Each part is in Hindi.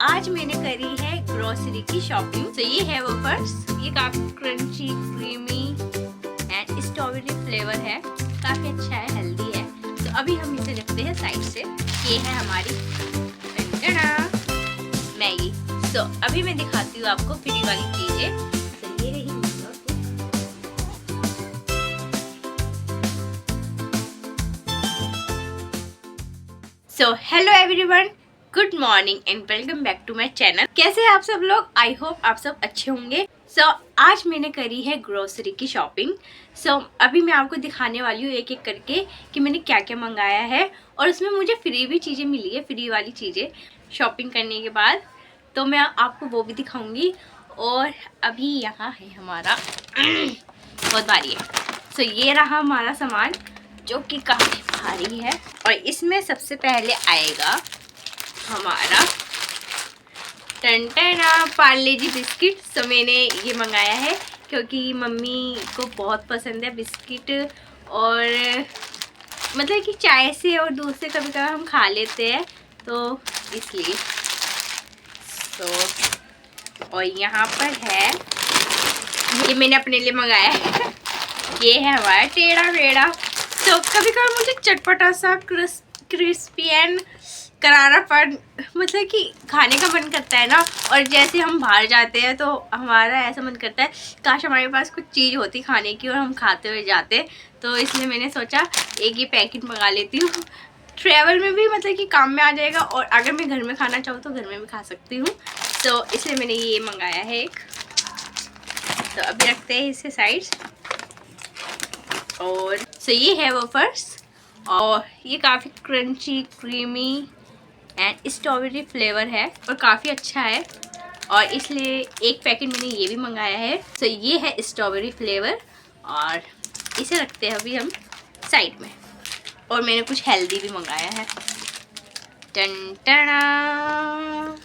आज मैंने करी है ग्रोसरी की शॉपिंग। तो ये है वो पर्स, ये काफी crunchy, creamy and strawberry flavour है, काफी अच्छा है, हेल्दी है। तो अभी हम इसे रखते हैं साइड से। ये है हमारी मैगी। तो अभी मैं दिखाती हूँ आपको फ्री वाली चीजें। तो ये रही hello everyone, good morning and welcome back to my channel. कैसे हैं आप सब लोग? आई होप आप सब अच्छे होंगे। आज मैंने करी है ग्रोसरी की शॉपिंग। अभी मैं आपको दिखाने वाली हूँ एक एक करके कि मैंने क्या क्या मंगाया है, और उसमें मुझे फ्री भी चीज़ें मिली है, फ्री वाली चीज़ें शॉपिंग करने के बाद। तो मैं आपको वो भी दिखाऊंगी। और अभी यहाँ है हमारा बहुत भारी है। ये रहा हमारा सामान जो कि काफ़ी भारी है, और इसमें सबसे पहले आएगा हमारा टनटना पार्ले जी बिस्किट। मैंने ये मंगाया है क्योंकि मम्मी को बहुत पसंद है बिस्किट, और मतलब कि चाय से और दूध से कभी कभी हम खा लेते हैं, तो इसलिए। और यहाँ पर है, ये मैंने अपने लिए मंगाया है। ये है हमारा टेढ़ा मेढ़ा। कभी कभी मुझे चटपटा सा क्रिस्पी एंड करारापन मतलब कि खाने का मन करता है ना। और जैसे हम बाहर जाते हैं तो हमारा ऐसा मन करता है काश हमारे पास कुछ चीज़ होती खाने की और हम खाते हुए जाते। तो इसलिए मैंने सोचा एक ये पैकेट मंगा लेती हूँ। ट्रैवल में भी मतलब कि काम में आ जाएगा, और अगर मैं घर में खाना चाहूँ तो घर में भी खा सकती हूँ। तो इसलिए मैंने ये मंगाया है एक। तो अभी रखते हैं इसे साइड। और ये है वो पर्स, और ये काफ़ी crunchy, creamy and strawberry flavour है, और काफ़ी अच्छा है, और इसलिए एक पैकेट मैंने ये भी मंगाया है। ये है स्ट्रॉबेरी फ्लेवर, और इसे रखते हैं अभी हम साइड में। और मैंने कुछ हेल्दी भी मंगाया है। टन टना,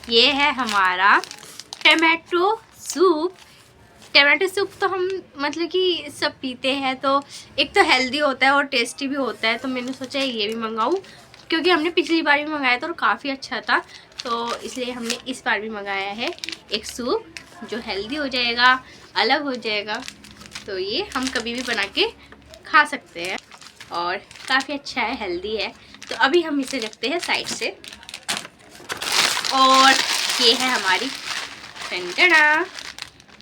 ये है हमारा टमाटो सूप। टमाटो सूप तो हम मतलब कि सब पीते हैं, तो एक तो हेल्दी होता है और टेस्टी भी होता है। तो मैंने सोचा ये भी मंगाऊं, क्योंकि हमने पिछली बार भी मंगाया था और काफ़ी अच्छा था, तो इसलिए हमने इस बार भी मंगाया है एक सूप जो हेल्दी हो जाएगा, अलग हो जाएगा। तो ये हम कभी भी बना के खा सकते हैं, और काफ़ी अच्छा है, हेल्दी है। तो अभी हम इसे रखते हैं साइड से। और ये है हमारी टंटना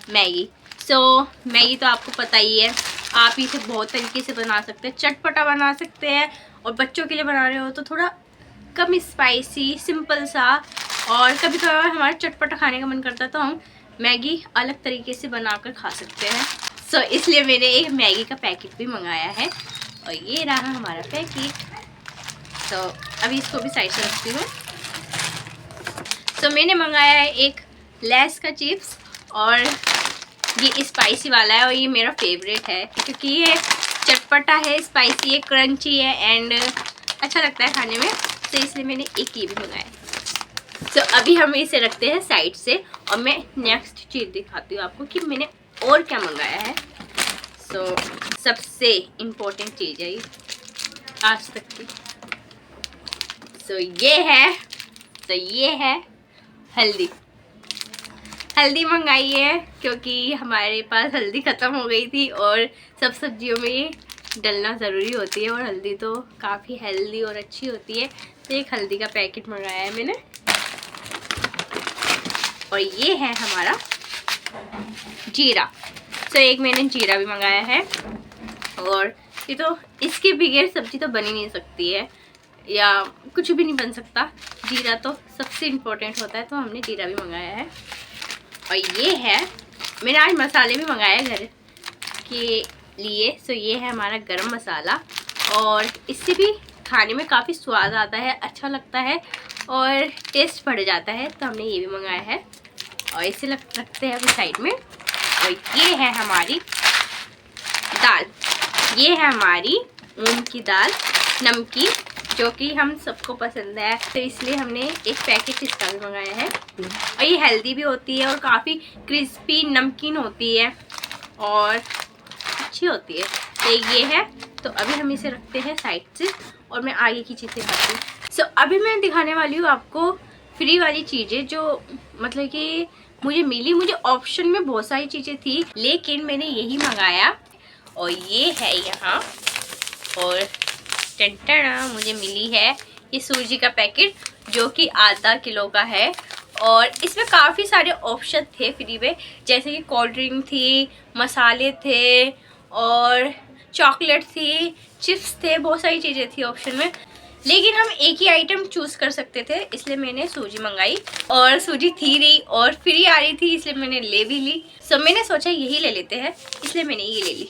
मैगी। मैगी तो आपको पता ही है, आप इसे बहुत तरीके से बना सकते हैं। चटपटा बना सकते हैं, और बच्चों के लिए बना रहे हो तो थोड़ा कम स्पाइसी, सिंपल सा। और कभी कभी हमारा चटपटा खाने का मन करता है तो हम मैगी अलग तरीके से बनाकर खा सकते हैं। इसलिए मैंने एक मैगी का पैकेट भी मंगाया है, और ये रहा हमारा पैकेट। अभी इसको भी साइड से रखती हूँ। मैंने मंगाया है एक लेस का चिप्स, और ये स्पाइसी वाला है, और ये मेरा फेवरेट है क्योंकि ये चटपटा है, स्पाइसी है, क्रंची है, एंड अच्छा लगता है खाने में। तो इसलिए मैंने एक ये भी मंगाया। अभी हम इसे रखते हैं साइड से, और मैं नेक्स्ट चीज़ दिखाती हूँ आपको कि मैंने और क्या मंगाया है। सबसे इम्पोर्टेंट चीज़ है ये आज तक की। ये है हल्दी मंगाई है, क्योंकि हमारे पास हल्दी ख़त्म हो गई थी, और सब सब्जियों में ये डलना ज़रूरी होती है, और हल्दी तो काफ़ी हेल्दी और अच्छी होती है। तो एक हल्दी का पैकेट मंगाया है मैंने। और ये है हमारा जीरा। एक मैंने जीरा भी मंगाया है, और ये तो इसके बगैर सब्जी तो बन ही नहीं सकती है, या कुछ भी नहीं बन सकता। जीरा तो सबसे इम्पोर्टेंट होता है, तो हमने जीरा भी मंगाया है। और ये है, मैंने आज मसाले भी मंगाए घर के लिए। ये है हमारा गरम मसाला, और इससे भी खाने में काफ़ी स्वाद आता है, अच्छा लगता है, और टेस्ट बढ़ जाता है। तो हमने ये भी मंगाया है, और इसे रखते हैं अभी साइड में। और ये है हमारी दाल, ये है हमारी मूंग की दाल नमकीन, जो कि हम सबको पसंद है, तो इसलिए हमने एक पैकेट इसका भी मंगाया है। और ये हेल्दी भी होती है, और काफ़ी क्रिस्पी नमकीन होती है, और अच्छी होती है। तो ये है। तो अभी हम इसे रखते हैं साइड से, और मैं आगे की चीज़ें दिखाती हूँ। अभी मैं दिखाने वाली हूँ आपको फ्री वाली चीज़ें जो मतलब कि मुझे मिली। मुझे ऑप्शन में बहुत सारी चीज़ें थी लेकिन मैंने यही मंगाया और ये है यहाँ। और टंटना मुझे मिली है ये सूजी का पैकेट जो कि आधा किलो का है और इसमें काफ़ी सारे ऑप्शन थे फ्री में, जैसे कि कोल्ड ड्रिंक थी, मसाले थे और चॉकलेट थी, चिप्स थे, बहुत सारी चीज़ें थी ऑप्शन में। लेकिन हम एक ही आइटम चूज़ कर सकते थे इसलिए मैंने सूजी मंगाई और सूजी थी नहीं और फ्री आ रही थी इसलिए मैंने ले भी ली। सो मैंने सोचा यही ले लेते हैं इसलिए मैंने ये ले ली।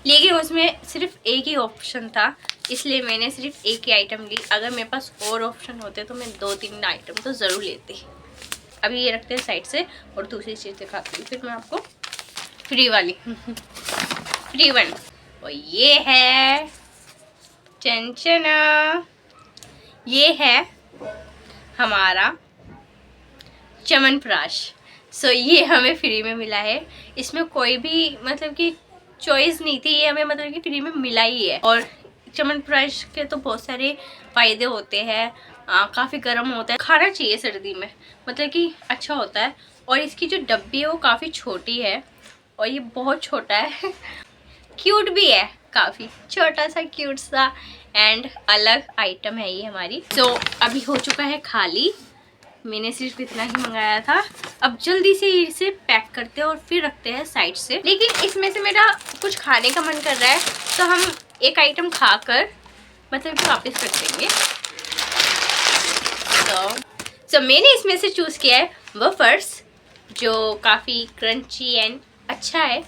लेकिन उसमें सिर्फ एक ही ऑप्शन था इसलिए मैंने सिर्फ एक ही आइटम ली। अगर मेरे पास और ऑप्शन होते तो मैं 2-3 आइटम तो ज़रूर लेती। अभी ये रखते हैं साइड से और दूसरी चीज़ दिखाती हूँ फिर मैं आपको फ्री वाली फ्री वन। और ये है चंचना, ये है हमारा च्यवनप्राश। सो ये हमें फ्री में मिला है। इसमें कोई भी मतलब कि चॉइस नहीं थी, ये हमें मतलब कि फ्री में मिला ही है। और च्यवनप्राश के तो बहुत सारे फ़ायदे होते हैं, काफ़ी गर्म होता है, खाना चाहिए सर्दी में, मतलब कि अच्छा होता है। और इसकी जो डब्बी है वो काफ़ी छोटी है और ये बहुत छोटा है क्यूट भी है, काफ़ी छोटा सा क्यूट सा एंड अलग आइटम है ये हमारी। तो अभी हो चुका है खाली, मैंने सिर्फ इतना ही मंगाया था। अब जल्दी से इसे पैक करते हैं और फिर रखते हैं साइड से। लेकिन इसमें से मेरा कुछ खाने का मन कर रहा है तो हम एक आइटम खाकर मतलब कि वापस कर देंगे। तो मैंने इसमें से चूज़ किया है वफर्स जो काफ़ी क्रंची एंड अच्छा है।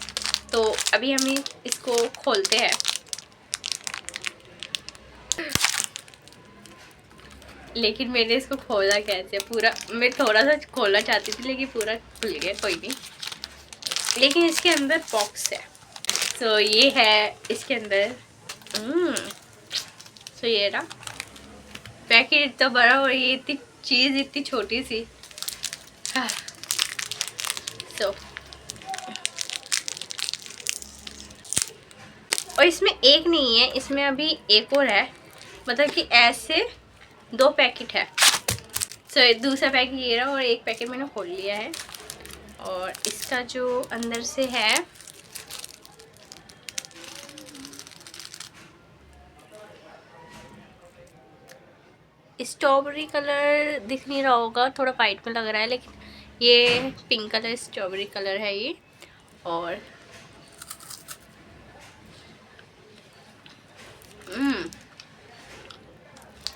तो अभी हम इसको खोलते हैं। लेकिन मैंने इसको खोला कैसे, पूरा मैं थोड़ा सा खोलना चाहती थी लेकिन पूरा खुल गया, कोई नहीं। लेकिन इसके अंदर बॉक्स है। तो ये है इसके अंदर। तो ये रहा पैकेट इतना बड़ा और ये इतनी चीज़ इतनी छोटी सी। तो और इसमें एक नहीं है, इसमें अभी एक और है, मतलब कि ऐसे 2 पैकेट है। तो दूसरा पैकेट ये रहा और एक पैकेट मैंने खोल लिया है। और इसका जो अंदर से है स्ट्रॉबेरी कलर दिख नहीं रहा होगा, थोड़ा वाइट में लग रहा है, लेकिन ये पिंक कलर स्ट्रॉबेरी कलर है ये। और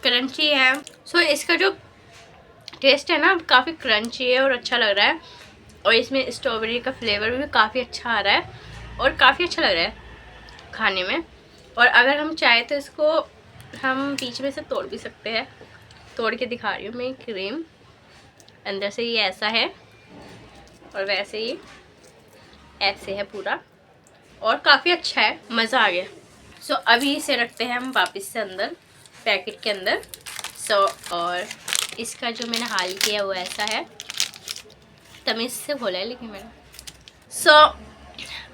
क्रंची है। सो इसका जो टेस्ट है ना काफ़ी क्रंची है और अच्छा लग रहा है। और इसमें स्ट्रॉबेरी का फ्लेवर भी काफ़ी अच्छा आ रहा है और काफ़ी अच्छा लग रहा है खाने में। और अगर हम चाहें तो इसको हम बीच में से तोड़ भी सकते हैं। तोड़ के दिखा रही हूँ मैं। क्रीम अंदर से ये ऐसा है और वैसे ही ऐसे है पूरा और काफ़ी अच्छा है, मज़ा आ गया। सो अभी इसे रखते हैं हम वापस से अंदर पैकेट के अंदर। और इसका जो मैंने हाल किया वो ऐसा है, तमीज़ से खोला है लेकिन मैंने।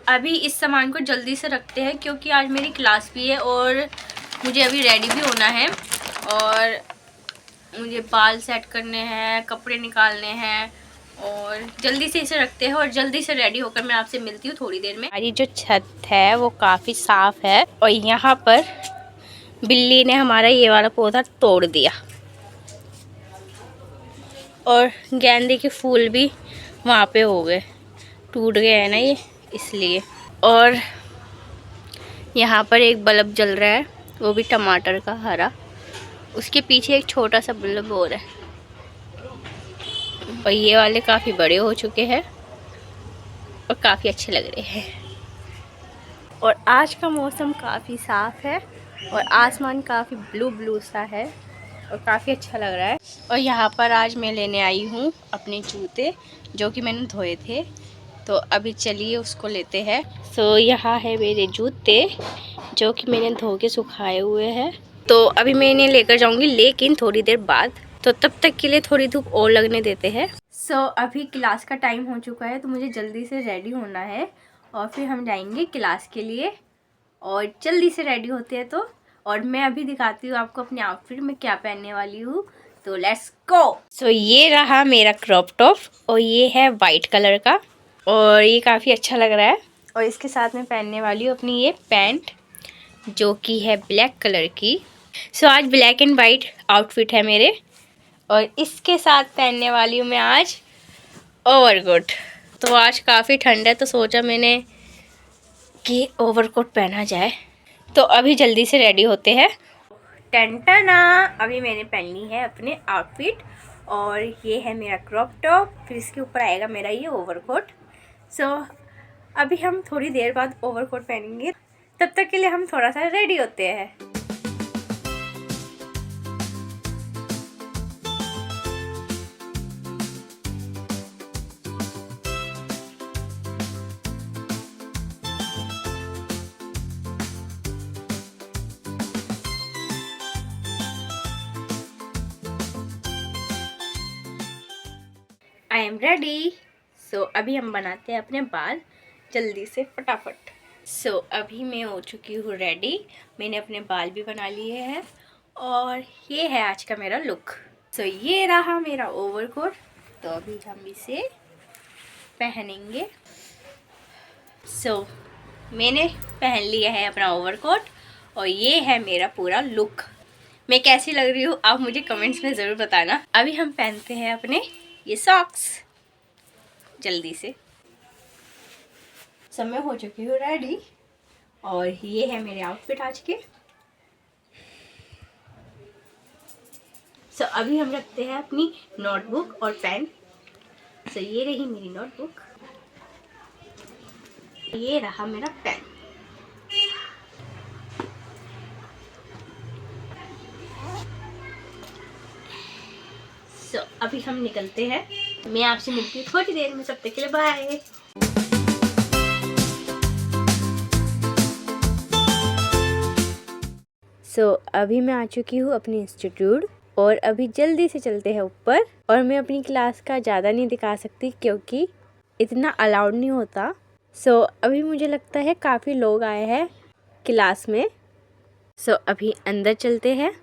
अभी इस सामान को जल्दी से रखते हैं क्योंकि आज मेरी क्लास भी है और मुझे अभी रेडी भी होना है और मुझे बाल सेट करने हैं, कपड़े निकालने हैं। और जल्दी से इसे रखते हैं और जल्दी से रेडी होकर मैं आपसे मिलती हूँ थोड़ी देर में। हमारी जो छत है वो काफ़ी साफ़ है और यहाँ पर बिल्ली ने हमारा ये वाला पौधा तोड़ दिया और गेंदे के फूल भी वहाँ पे हो गए, टूट गए हैं ना ये, इसलिए। और यहाँ पर एक बल्ब जल रहा है, वो भी टमाटर का हरा। उसके पीछे एक छोटा सा बल्ब और है और ये वाले काफ़ी बड़े हो चुके हैं और काफ़ी अच्छे लग रहे हैं। और आज का मौसम काफ़ी साफ़ है और आसमान काफ़ी ब्लू ब्लू सा है और काफ़ी अच्छा लग रहा है। और यहाँ पर आज मैं लेने आई हूँ अपने जूते जो कि मैंने धोए थे, तो अभी चलिए उसको लेते हैं। यहाँ है मेरे जूते जो कि मैंने धो के सुखाए हुए हैं। तो अभी मैं इन्हें लेकर जाऊँगी लेकिन थोड़ी देर बाद, तो तब तक के लिए थोड़ी धूप और लगने देते हैं। अभी क्लास का टाइम हो चुका है तो मुझे जल्दी से रेडी होना है और फिर हम जाएंगे क्लास के लिए। और जल्दी से रेडी होते हैं तो, और मैं अभी दिखाती हूँ आपको अपने आउटफिट में क्या पहनने वाली हूँ। तो लेट्स गो। सो ये रहा मेरा क्रॉप टॉप और ये है वाइट कलर का और ये काफ़ी अच्छा लग रहा है। और इसके साथ में पहनने वाली हूँ अपनी ये पैंट जो कि है ब्लैक कलर की। सो आज ब्लैक एंड वाइट आउटफिट है मेरे और इसके साथ पहनने वाली हूँ मैं आज ओवरकोट। तो आज काफ़ी ठंड है तो सोचा मैंने कि ओवरकोट पहना जाए। तो अभी जल्दी से रेडी होते हैं। टंटना अभी मैंने पहनी है अपने आउटफिट और ये है मेरा क्रॉप टॉप, फिर इसके ऊपर आएगा मेरा ये ओवरकोट। सो अभी हम थोड़ी देर बाद ओवरकोट पहनेंगे, तब तक के लिए हम थोड़ा सा रेडी होते हैं। I am ready. सो अभी हम बनाते हैं अपने बाल जल्दी से फटाफट। सो अभी मैं हो चुकी हूँ रेडी, मैंने अपने बाल भी बना लिए हैं और ये है आज का मेरा लुक। सो ये रहा मेरा ओवरकोट, तो अभी हम इसे पहनेंगे। सो मैंने पहन लिया है अपना ओवरकोट और ये है मेरा पूरा लुक। मैं कैसी लग रही हूँ आप मुझे कमेंट्स में ज़रूर बताना। अभी हम पहनते हैं अपने ये सॉक्स जल्दी से। सब मैं हो चुकी हूँ रेडी और ये है मेरे आउटफिट आज के। सो अभी हम रखते हैं अपनी नोटबुक और पेन। सो ये रही मेरी नोटबुक, ये रहा मेरा पेन। सो अभी हम निकलते हैं, मैं आपसे मिलती हूँ थोड़ी देर में, तब तक के लिए बाय। सो अभी मैं आ चुकी हूँ अपनी इंस्टीट्यूट और अभी जल्दी से चलते हैं ऊपर। और मैं अपनी क्लास का ज़्यादा नहीं दिखा सकती क्योंकि इतना अलाउड नहीं होता। सो अभी मुझे लगता है काफ़ी लोग आए हैं क्लास में। सो अभी अंदर चलते हैं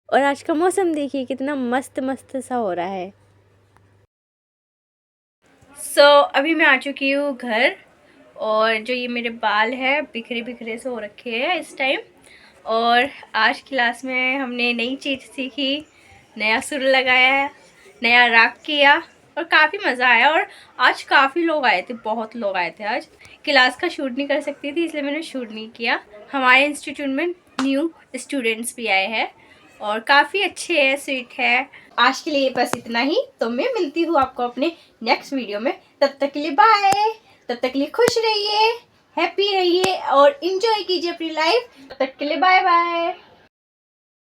और आज का मौसम देखिए कितना मस्त मस्त सा हो रहा है। सो अभी मैं आ चुकी हूँ घर और जो ये मेरे बाल है बिखरे बिखरे से हो रखे हैं इस टाइम। और आज क्लास में हमने नई चीज़ सीखी, नया सुर लगाया, नया राग किया और काफ़ी मज़ा आया। और आज काफ़ी लोग आए थे, बहुत लोग आए थे। आज क्लास का शूट नहीं कर सकती थी इसलिए मैंने शूट नहीं किया। हमारे इंस्टीट्यूट में न्यू स्टूडेंट्स भी आए हैं और काफ़ी अच्छे है, स्वीट है। आज के लिए बस इतना ही, तो मैं मिलती हूँ आपको अपने नेक्स्ट वीडियो में। तब तक के लिए बाय। तब तक के लिए खुश रहिए, हैप्पी रहिए और इंजॉय कीजिए अपनी लाइफ। तब तक के लिए बाय बाय।